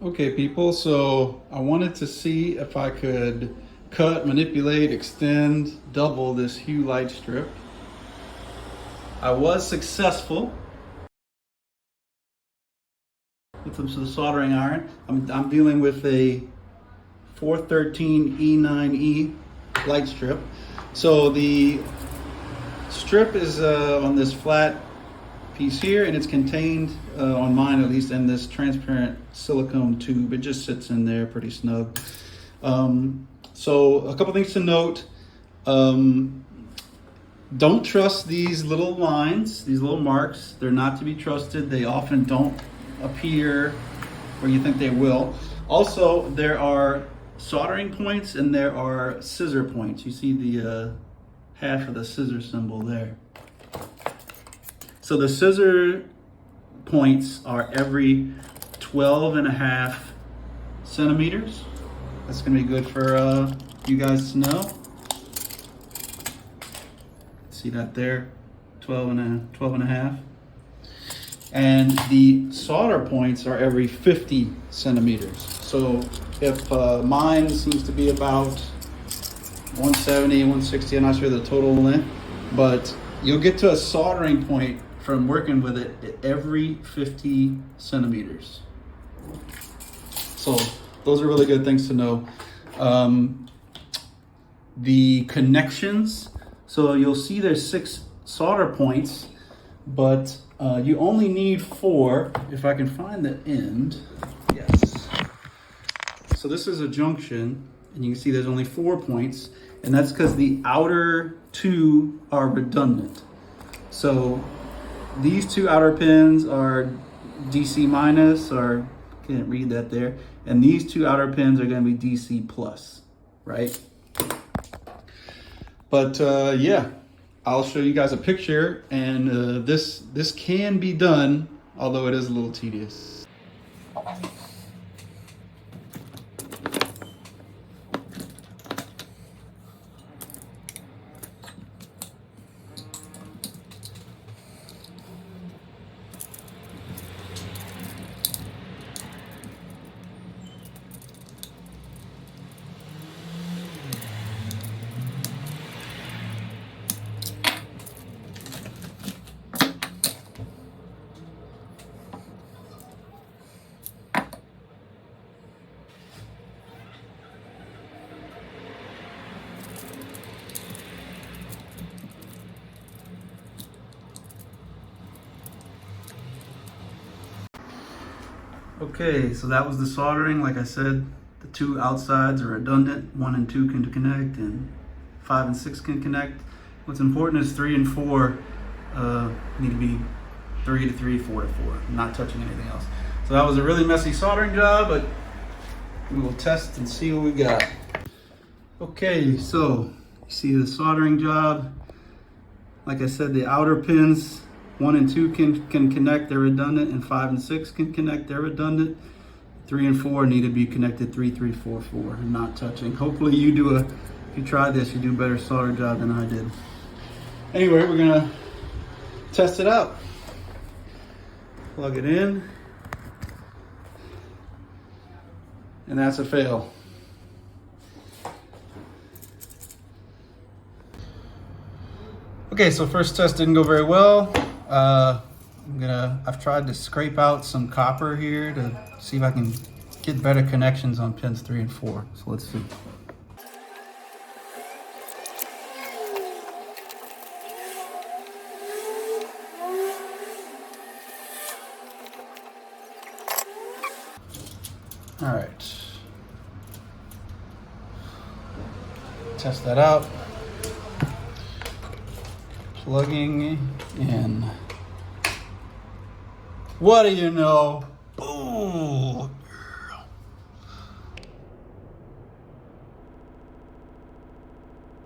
Okay, people, so I wanted to see if I could cut, manipulate, extend, double this hue light strip. I was successful with the soldering iron. I'm dealing with a 413 E9E light strip. So the strip is on this flat piece here, and it's contained, on mine at least, in this transparent silicone tube. It just sits in there pretty snug. So a couple things to note. Don't trust these little lines, these little marks. They're not to be trusted. They often don't appear where you think they will. Also, there are soldering points and there are scissor points. You see the half of the scissor symbol there. So the scissor points are every 12.5 centimeters. That's gonna be good for you guys to know. See that there, 12.5. And the solder points are every 50 centimeters. So if mine seems to be about 170, 160, I'm not sure the total length, but you'll get to a soldering point from working with it at every 50 centimeters. So those are really good things to know. The connections, so you'll see there's 6 solder points, but you only need 4. If I can find the end, yes. So this is a junction, and you can see there's only 4 points, and that's because the outer 2 are redundant. So these 2 outer pins are DC minus, or can't read that there, and these 2 outer pins are going to be DC plus, right? But yeah, I'll show you guys a picture, and this can be done, although it is a little tedious. Okay, so that was the soldering. Like I said, the 2 outsides are redundant. 1 and 2 can connect, and 5 and 6 can connect. What's important is 3 and 4 need to be 3 to 3, 4 to 4, not touching anything else. So that was a really messy soldering job, but we will test and see what we got. Okay, so you see the soldering job. Like I said, the outer pins, 1 and 2 can connect, they're redundant, and 5 and 6 can connect, they're redundant. 3 and 4 need to be connected 3, 3, 4, 4, and not touching. Hopefully if you try this, you do a better solder job than I did. Anyway, we're gonna test it out. Plug it in. And that's a fail. Okay, so first test didn't go very well. I've tried to scrape out some copper here to see if I can get better connections on pins 3 and 4. So let's see. All right. Test that out. Plugging in. What do you know? Boom!